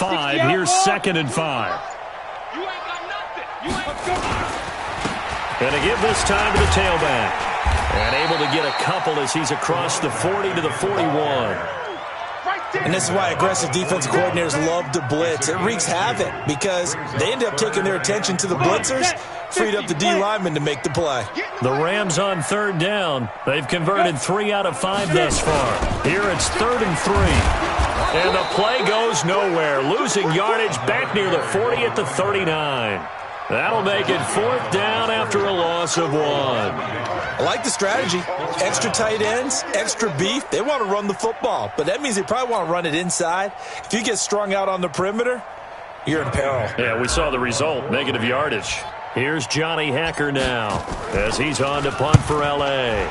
5. Here's 2nd and 5. Going to give this time to the tailback. And able to get a couple as he's across the 40 to the 41. And this is why aggressive defensive coordinators love to blitz. It wreaks havoc because they end up taking their attention to the blitzers, freed up the D lineman to make the play. The Rams on 3rd down. They've converted 3 out of 5 thus far. Here it's 3rd and 3. And the play goes nowhere. Losing yardage back near the 40 at the 39. That'll make it 4th down after a loss of 1. I like the strategy. Extra tight ends, extra beef. They want to run the football, but that means they probably want to run it inside. If you get strung out on the perimeter, you're in peril. Yeah, we saw the result, negative yardage. Here's Johnny Hacker now as he's on to punt for L.A.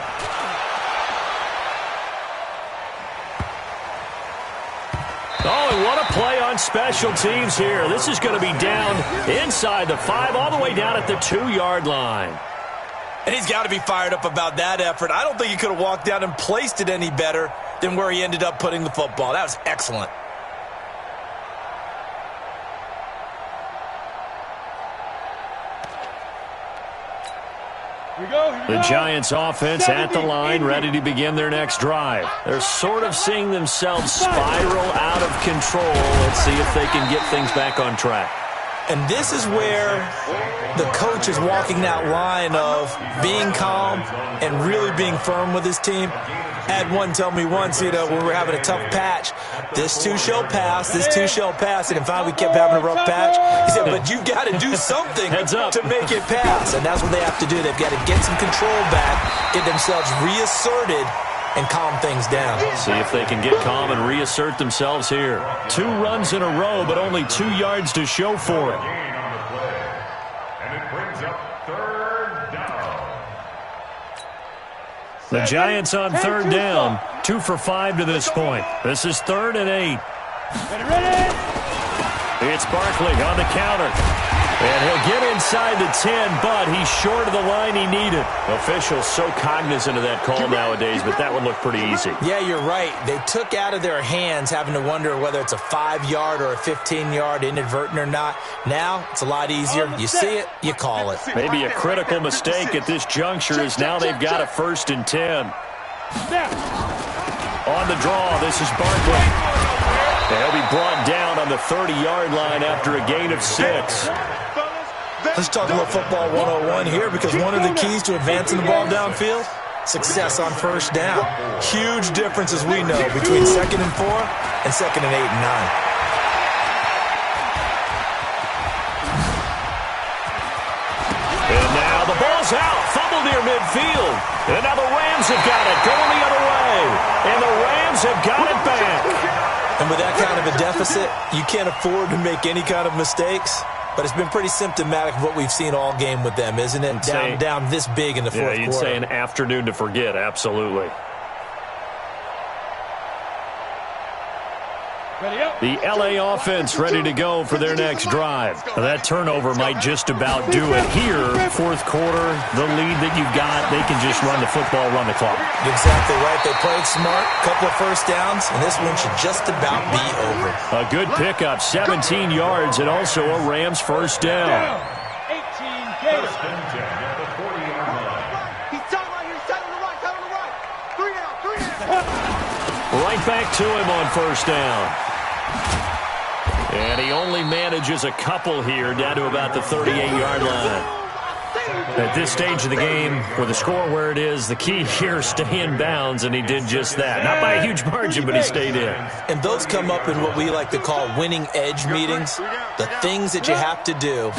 Oh, and what a play on special teams here. This is going to be down inside the 5, all the way down at the 2-yard line. And he's got to be fired up about that effort. I don't think he could have walked down and placed it any better than where he ended up putting the football. That was excellent. The Giants offense at the line, ready to begin their next drive. They're sort of seeing themselves spiral out of control. Let's see if they can get things back on track. And this is where the coach is walking that line of being calm and really being firm with his team. I had one tell me once, when we were having a tough patch, this too shall pass, this too shall pass. And finally we kept having a rough patch. He said, but you've got to do something to make it pass. And that's what they have to do. They've got to get some control back, get themselves reasserted, and calm things down. See if they can get calm and reassert themselves here. 2 runs in a row, but only 2 yards to show for it. The Giants on 3rd down. 2 for 5 to this point. This is 3rd and 8. It's Barkley on the counter. And he'll get inside the 10, but he's short of the line he needed. Officials so cognizant of that call nowadays, but that one looked pretty easy. Yeah, you're right. They took out of their hands having to wonder whether it's a 5-yard or a 15-yard inadvertent or not. Now, it's a lot easier. You see it, you call it. Maybe a critical mistake at this juncture is now they've got a 1st and 10. On the draw, this is Barkley. He'll be brought down on the 30-yard line after a gain of 6. Let's talk about football 101 here, because one of the keys to advancing the ball downfield, success on 1st down. Huge difference, as we know, between 2nd and 4 and 2nd and 8 and 9. And now the ball's out. Fumble near midfield. And now the Rams have got it. Going the other way. And the Rams have got it back. And with that kind of a deficit, you can't afford to make any kind of mistakes. But it's been pretty symptomatic of what we've seen all game with them, isn't it? Down this big in the fourth quarter. Yeah, you'd say an afternoon to forget, absolutely. The L.A. offense ready to go for their next drive. That turnover might just about do it. Here, 4th quarter, the lead that you've got, they can just run the football, run the clock. Exactly right. They played smart, couple of 1st downs, and this one should just about be over. A good pickup, 17 yards, and also a Rams 1st down. 18 Gators. He's tight right here. He's tight on the right. Tight on the right. 3 out. Right back to him on 1st down. And he only manages a couple here, down to about the 38-yard line. At this stage of the game, with the score where it is, the key here, stay in bounds, and he did just that. Not by a huge margin, but he stayed in. And those come up in what we like to call winning edge meetings. The things that you have to do,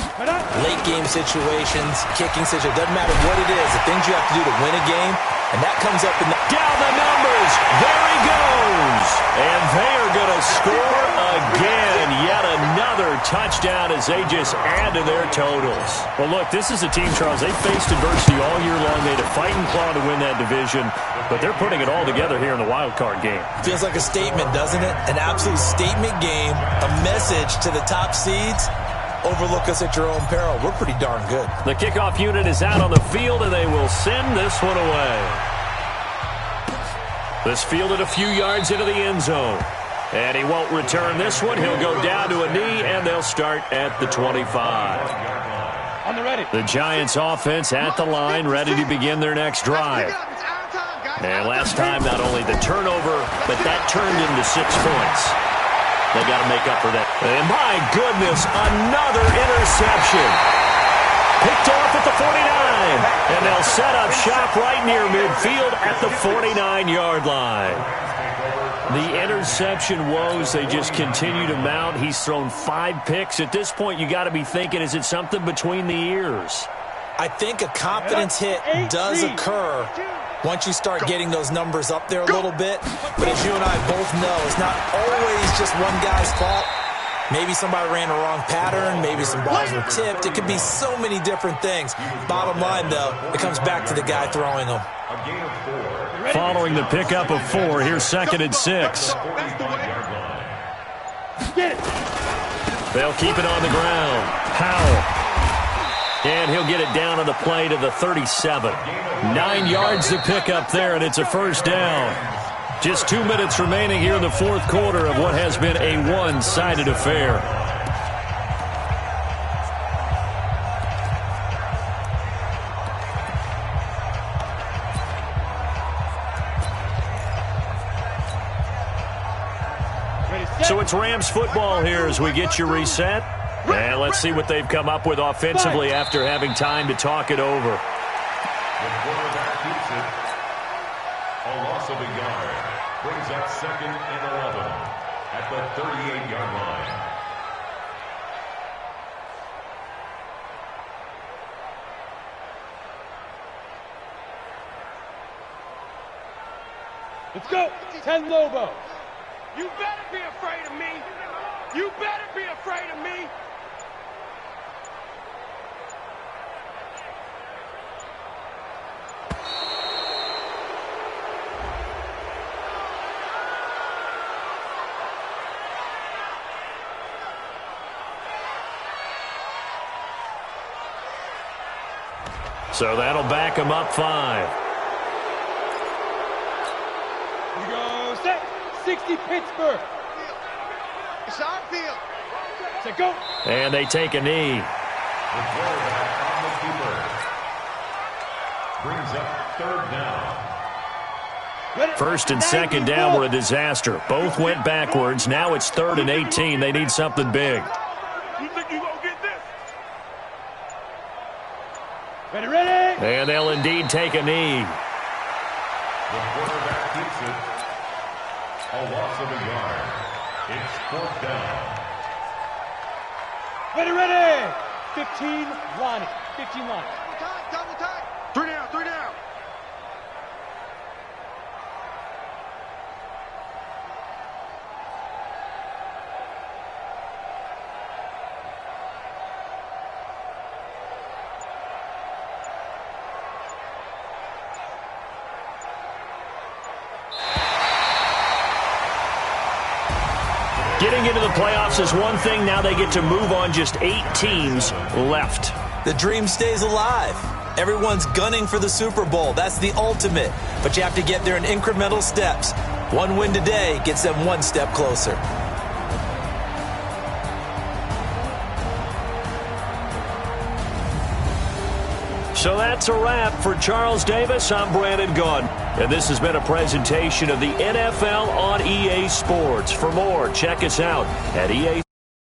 late game situations, kicking situations, doesn't matter what it is, the things you have to do to win a game, and that comes up in the... Down the numbers! There he goes! And they are going to score again. Yet another touchdown as they just add to their totals. Well, look, this is a team, Charles, they faced adversity all year long. They had to fight and claw to win that division, but they're putting it all together here in the wild card game. Feels like a statement, doesn't it? An absolute statement game, a message to the top seeds. Overlook us at your own peril. We're pretty darn good. The kickoff unit is out on the field, and they will send this one away. This fielded a few yards into the end zone. And he won't return this one. He'll go down to an start at the 25. On the ready. The Giants offense at the line, ready to begin their next drive. And last time, not only the turnover, but that turned into 6 points. They got to make up for that. And my goodness, another interception. Picked off at the 49. And they'll set up shop right near midfield at the 49-yard line. The interception woes, they just continue to mount. He's thrown 5 picks. At this point, you got to be thinking, is it something between the ears? I think a confidence hit does occur once you start getting those numbers up there a little bit. But as you and I both know, it's not always just one guy's fault. Maybe somebody ran a wrong pattern. Maybe some balls were tipped. It could be so many different things. Bottom line, though, it comes back to the guy throwing them. Following the pickup of 4, here's 2nd and 6. They'll keep it on the ground. Powell. And he'll get it down on the play to the 37. 9 yards to pick up there, and it's a first down. Just 2 minutes remaining here in the fourth quarter of what has been a one-sided affair. So it's Rams football here as we get you reset. And let's see what they've come up with offensively after having time to talk it over. The quarterback keeps it. A loss of a yard. Brings up 2nd and 11 at the 38-yard line. Let's go. 10 Lobo. You better be afraid of me. You better be afraid of me. So that'll back him up 5. Here we go. Set. 60 Pittsburgh. It's our field. Set, go. And they take a knee. The quarterback on the keeper. Brings up 3rd down. Ready. 1st and 2nd down were a disaster. Both went backwards. Now it's 3rd and 18. They need something big. You think you gonna get this? Ready, ready. And they'll indeed take a knee. The quarterback keeps it. A loss of a yard. It's 4th down. Ready, ready. 15 line. 15 line. Double time. 3 down, 3 down. Getting into the playoffs is one thing. Now they get to move on. Just 8 teams left. The dream stays alive. Everyone's gunning for the Super Bowl. That's the ultimate. But you have to get there in incremental steps. One win today gets them 1 step closer. So that's a wrap for Charles Davis. I'm Brandon Gaudin. And this has been a presentation of the NFL on EA Sports. For more, check us out at EA.